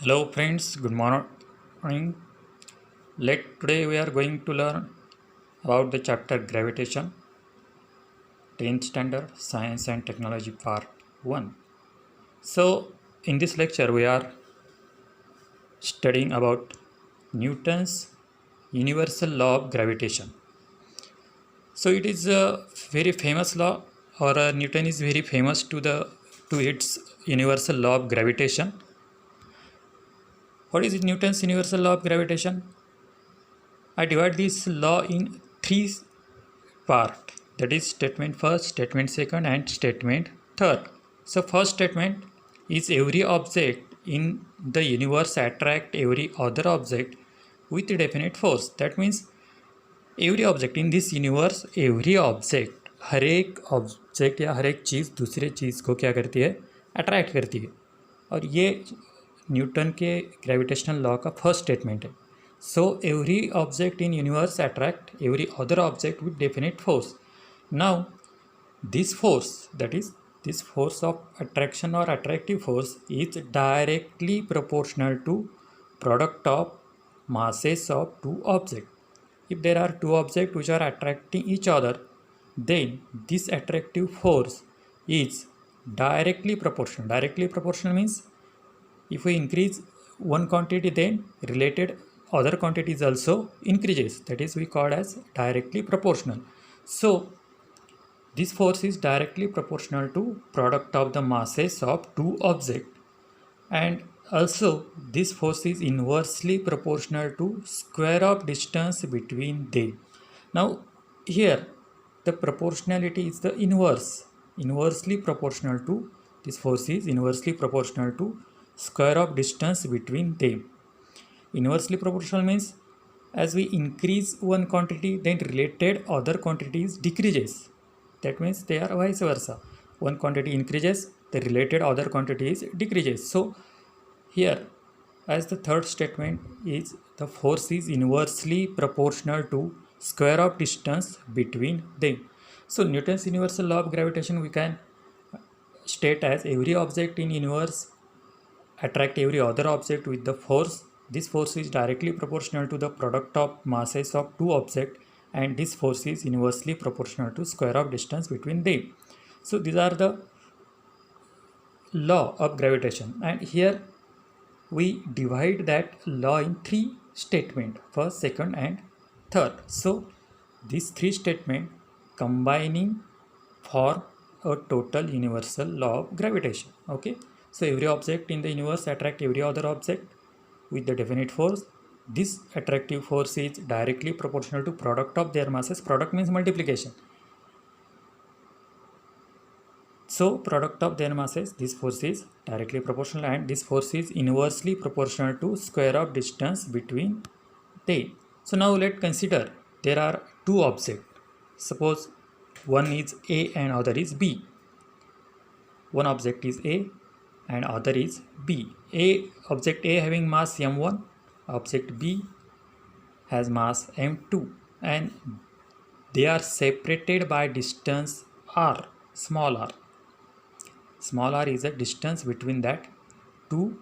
Hello friends, good morning. Today we are going to learn about the chapter Gravitation, 10th standard Science and Technology part 1. So in this lecture we are studying about Newton's universal law of gravitation. So it is a very famous law, or Newton is very famous to its universal law of gravitation. What is Newton's universal law of gravitation? I divide this law in three part, that is statement first, statement second and statement third. So first statement is every object in the universe attract every other object with a definite force. That means every object in this universe, every object, हर एक object या हर एक चीज़ दूसरे चीज़ को क्या करती है, attract करती है. और ये न्यूटन के ग्रेविटेशनल लॉ का फर्स्ट स्टेटमेंट है. So every object in universe attract every other object with definite force. Now this force, that is this force of attraction or attractive force, is directly proportional to product of masses of two objects. If there are two objects which are attracting each other, then this attractive force is directly proportional. Directly proportional means if we increase one quantity, then related other quantities also increases. That is we call as directly proportional. So this force is directly proportional to product of the masses of two objects, and also this force is inversely proportional to square of distance between them. Now here the proportionality is the inversely proportional to, this force is inversely proportional to square of distance between them. Inversely proportional means as we increase one quantity, then related other quantities decreases. That means they are vice versa. One quantity increases, the related other quantities decreases. So here, as the third statement is, the force is inversely proportional to square of distance between them. So Newton's universal law of gravitation we can state as every object in universe attract every other object with the force. This force is directly proportional to the product of masses of two objects, and this force is inversely proportional to square of distance between them. So these are the law of gravitation, and here we divide that law in three statements, first, second and third. So these three statements combining form a total universal law of gravitation. Okay, so every object in the universe attract every other object with the definite force. This attractive force is directly proportional to product of their masses. Product means multiplication. So product of their masses, this force is directly proportional, and this force is inversely proportional to square of distance between them. So now let's consider there are two objects. Suppose one is A and other is B. One object is A and other is B. Object A having mass m1, object B has mass m2, and they are separated by distance r, small r. Small r is the distance between that two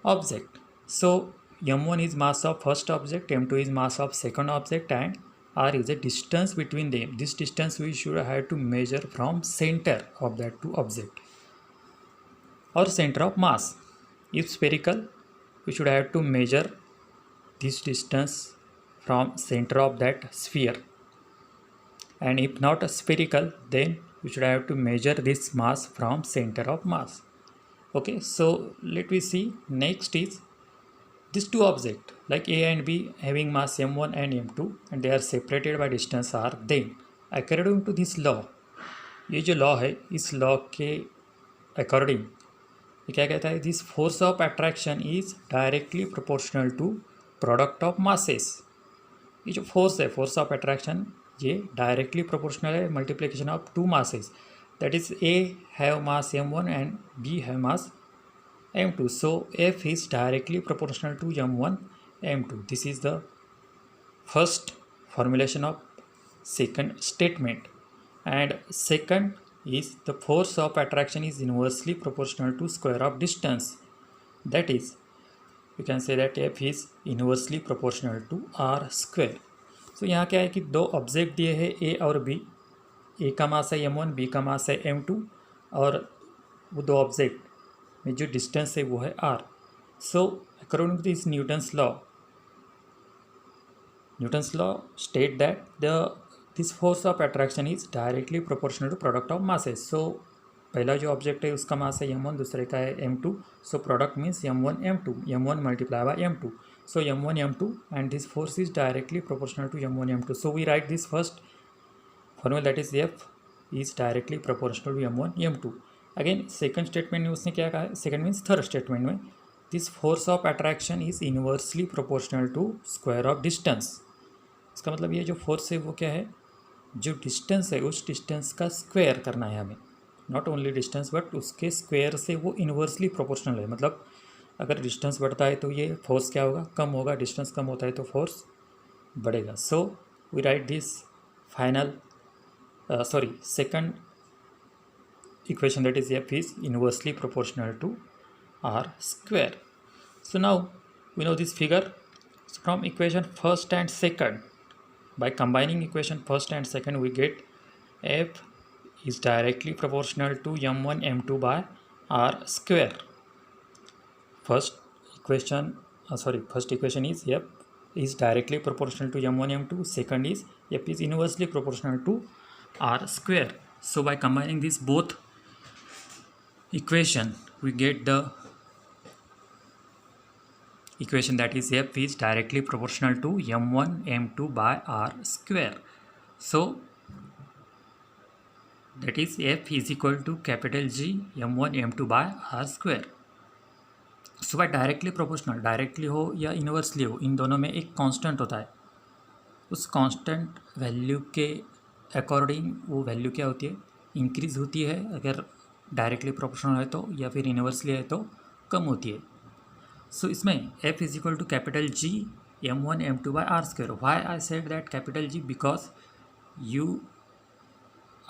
object. So m1 is mass of first object, m2 is mass of second object, and r is the distance between them. This distance we should have to measure from center of that two object, or center of mass. If spherical, we should have to measure this distance from center of that sphere, and if not spherical, then we should have to measure this mass from center of mass. Okay, so let me see. Next is these two objects like A and B having mass m1 and m2, and they are separated by distance r. Then according to this law, ये जो law है इस law के according ये क्या कहता है, this force of attraction is directly proportional to product of masses. ये जो फोर्स है, फोर्स ऑफ अट्रैक्शन, ये डायरेक्टली प्रोपोर्शनल है multiplication of two masses. That is A have mass m1 and B have mass m2. So F is directly proportional to m1 m2. This is the first formulation of second statement. And second is the force of attraction is inversely proportional to square of distance. that is you can say that f is inversely proportional to r square. So यहाँ क्या है कि दो object दिए हैं a और b, a का मास है m1, b का मास है m2, और वो दो ऑब्जेक्ट में जो डिस्टेंस है वो है r. So according to this Newton's law state that this force of attraction is directly proportional to product of masses. So पहला जो ऑब्जेक्ट है उसका मास है m1, दूसरे का है m2. So product means m1 m2, m1 multiplied by m2. So m1 m2 and this force is directly proportional to m1 m2. So we write this first formula, that is f is directly proportional to m1 m2. Again second statement में उसने क्या कहा है, second means third statement में this force of attraction is inversely proportional to square of distance. इसका मतलब ये जो फोर्स है वो क्या है, जो डिस्टेंस है उस डिस्टेंस का स्क्वायर करना है हमें, नॉट ओनली डिस्टेंस बट उसके स्क्वायर से वो इनवर्सली प्रोपोर्शनल है. मतलब अगर डिस्टेंस बढ़ता है तो ये फोर्स क्या होगा, कम होगा, डिस्टेंस कम होता है तो फोर्स बढ़ेगा. So we write this final second equation, that is f is inversely proportional to r square. So now we know this figure. So from equation first and second, by combining equation first and second, we get f is directly proportional to m1 m2 by r square. First equation is f is directly proportional to m1 m2. Second is f is inversely proportional to r square. So by combining these both equation, we get the equation that is f is directly proportional to m1 m2 by r square. So that is f is equal to capital G m1 m2 by r square. So by directly proportional, directly हो या inversely हो, इन दोनों में एक constant होता है. उस constant value के अकॉर्डिंग वो वैल्यू क्या होती है, इंक्रीज होती है अगर डायरेक्टली प्रोपोर्शनल है तो, या फिर इनवर्सली है तो कम होती है. सो इसमें f is equal to capital G m1 m2 by r square. Why I said that capital G, because you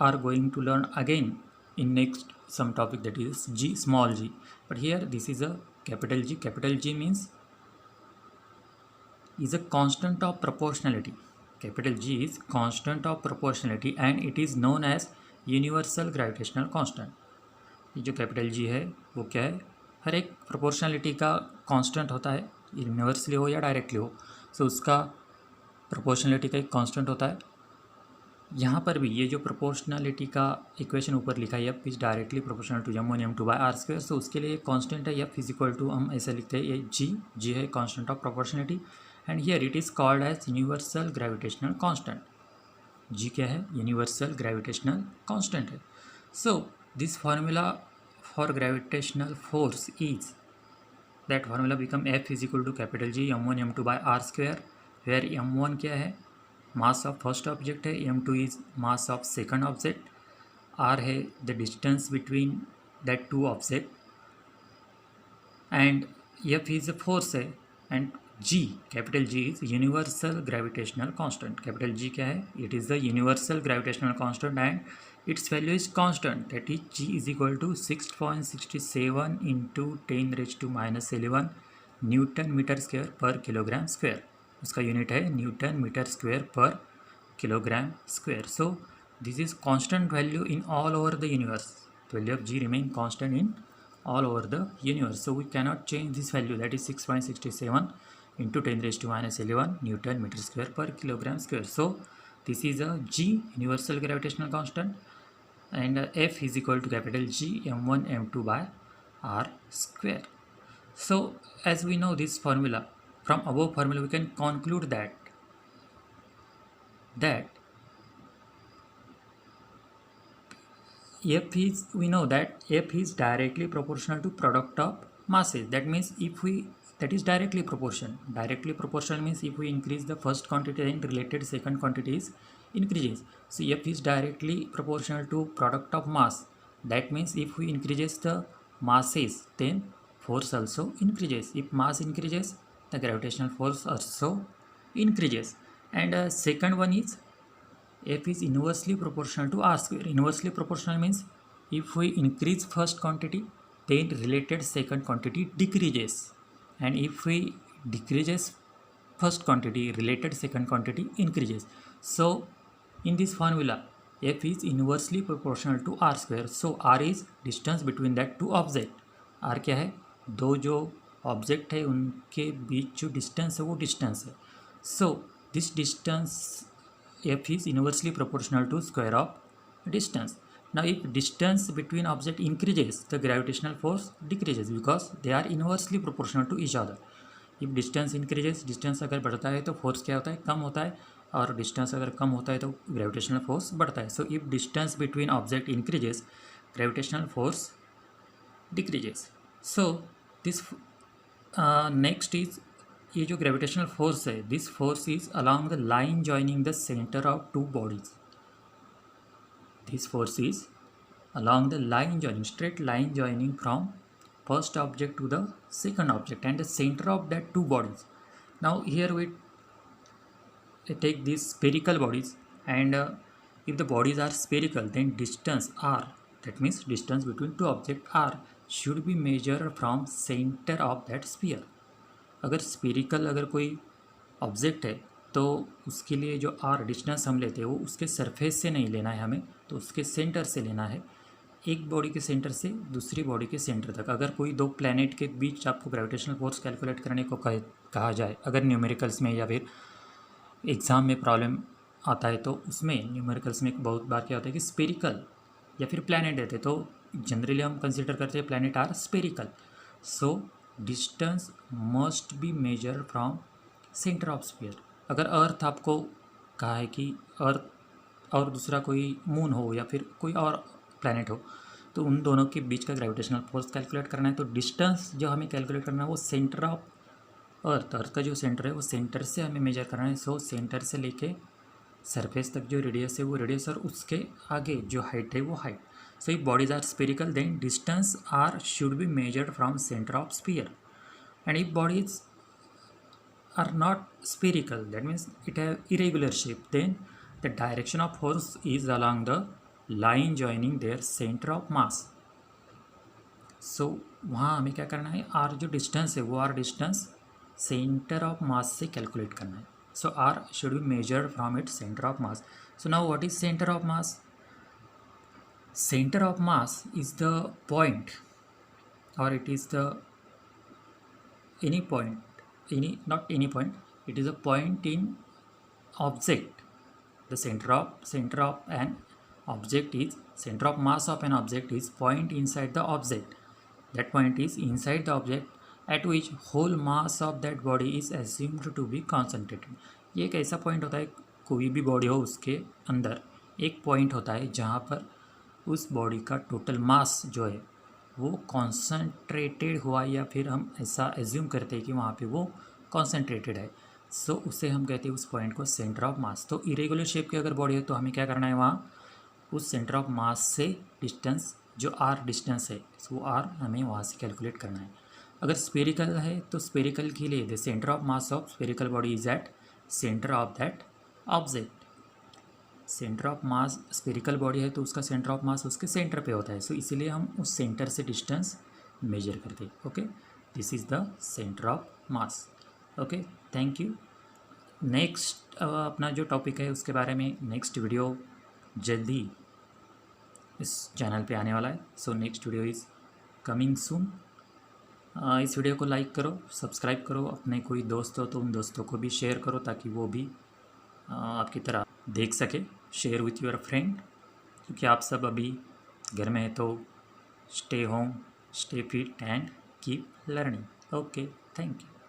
are going to learn again in next some topic, that is g, small g, but here this is a capital G. Capital G means is a constant of proportionality. Capital G is constant of proportionality and it is known as universal gravitational constant. ये जो capital G है वो क्या है, हर एक proportionality का constant होता है, यूनिवर्सली हो या डायरेक्टली हो. सो उसका प्रोपोर्शनलिटी का एक कांस्टेंट होता है. यहाँ पर भी ये जो प्रोपोर्शनलिटी का इक्वेशन ऊपर लिखा है F is directly proportional to m1 m2 by r square. So उसके लिए कांस्टेंट है एफ इज इक्वल टू, हम ऐसे लिखते हैं, ये जी है constant of proportionality, and here it is called as universal gravitational constant. G क्या है, यूनिवर्सल ग्रेविटेशनल कांस्टेंट है. So this formula for gravitational force is, that formula become F is equal to capital G m1 m2 by r square, where m1 क्या है, mass of first object है, m2 is mass of second object, r है the distance between that two object, and f is a force है, and g, capital G is universal gravitational constant. Capital G क्या है, it is the universal gravitational constant and its value is constant, that is g is equal to 6.67 into 10⁻⁻11 newton meter square per kilogram square. उसका unit है newton meter square per kilogram square. So this is constant value in all over the universe. Value of G remain constant in all over the universe. So we cannot change this value, that is 6.67 into 10⁻⁻11 Newton meter square per kilogram square. So this is a G, universal gravitational constant, and F is equal to capital G m1 m2 by r square. So as we know this formula, from above formula we can conclude that F is, we know that F is directly proportional to product of masses. That means if we, that is directly proportional. Directly proportional means if we increase the first quantity, then related second quantity is increases. So F is directly proportional to product of mass. That means if we increases the masses, then force also increases. If mass increases, the gravitational force also increases. And second one is F is inversely proportional to r square. Inversely proportional means if we increase first quantity, then related second quantity decreases, and if we decreases first quantity, related second quantity increases. So in this formula, f is inversely proportional to r square. So r is distance between that two object. r क्या है, दो जो object है उनके बीच जो distance है वो distance है. So this distance f is inversely proportional to square of distance. Now if distance between object increases, the gravitational force decreases because they are inversely proportional to each other. If distance increases, distance अगर बढ़ता है तो force क्या होता है, कम होता है, और distance अगर कम होता है तो gravitational force बढ़ता है. So if distance between object increases, gravitational force decreases. So this next is ये जो ग्रेविटेशनल फोर्स है, this force is along the line joining the centre of two bodies. This force is along the line joining, straight line joining from first object to the second object and the centre of that two bodies. Now here we take these spherical bodies, and if the bodies are spherical, then distance r, that means distance between two objects r, should be measured from center of that sphere. अगर spherical अगर कोई object है तो उसके लिए जो are distance हम लेते हैं वो उसके सरफेस से नहीं लेना है हमें, तो उसके सेंटर से लेना है. एक बॉडी के सेंटर से दूसरी बॉडी के सेंटर तक. अगर कोई दो प्लैनेट के बीच आपको ग्रेविटेशनल फोर्स कैलकुलेट करने को कहा जाए, अगर न्यूमेरिकल्स में या फिर एग्ज़ाम में प्रॉब्लम आता है तो उसमें न्यूमेरिकल्स में बहुत बार क्या होता है कि स्पेरिकल या फिर प्लैनेट देते, तो जनरली हम कंसिडर करते हैं planet are spherical. So distance must be measure from centre of sphere. अगर अर्थ आपको कहा है कि अर्थ और दूसरा कोई मून हो या फिर कोई और प्लैनेट हो, तो उन दोनों के बीच का ग्रेविटेशनल फोर्स कैलकुलेट करना है, तो डिस्टेंस जो हमें कैलकुलेट करना है वो सेंटर ऑफ अर्थ का जो सेंटर है वो सेंटर से हमें मेजर करना है. सो सेंटर से लेके सरफेस तक जो रेडियस है वो रेडियस, और उसके आगे जो हाइट है वो height. So if bodies are spherical, then distance r should be measured from center of sphere. And if bodies are not spherical, that means it have irregular shape, then the direction of force is along the line joining their center of mass. So वहाँ हमें क्या करना है, r जो distance है वो r distance center of mass से calculate करना है. So r should be measured from its center of mass. So now what is center of mass? Center of mass is the point, or it is the any point, not any point, it is a point in object. The center of an object is, center of mass of an object is point inside the object. That point is inside the object at which whole mass of that body is assumed to be concentrated. ये एक ऐसा point होता है, कोई भी body हो उसके अंदर एक पॉइंट होता है जहाँ पर उस बॉडी का टोटल मास जो है वो कॉन्सेंट्रेटेड हुआ, या फिर हम ऐसा एज्यूम करते हैं कि वहाँ पे वो कॉन्सेंट्रेटेड है. सो उसे हम कहते हैं उस पॉइंट को सेंटर ऑफ मास. तो इरेगुलर शेप की अगर बॉडी है तो हमें क्या करना है, वहाँ उस सेंटर ऑफ मास से डिस्टेंस जो आर डिस्टेंस है वो आर हमें वहाँ से कैलकुलेट करना है. अगर स्पेरिकल है तो स्पेरिकल के लिए the centre of mass of spherical body is at centre of that object. Centre of mass spherical body है तो उसका सेंटर ऑफ मास उसके सेंटर पे होता है. सो इसीलिए हम उस सेंटर से डिस्टेंस मेजर करते हैं. Okay, this is the centre of mass. Okay, thank you. Next अपना जो टॉपिक है उसके बारे में नेक्स्ट वीडियो जल्दी इस चैनल पे आने वाला है. So next video is coming soon. इस वीडियो को लाइक करो, सब्सक्राइब करो, अपने कोई दोस्त हो तो उन दोस्तों को भी शेयर करो ताकि वो भी आपकी तरह देख सके. शेयर विथ योर फ्रेंड, क्योंकि आप सब अभी घर में हैं तो stay home, stay fit and keep learning. Okay, thank you.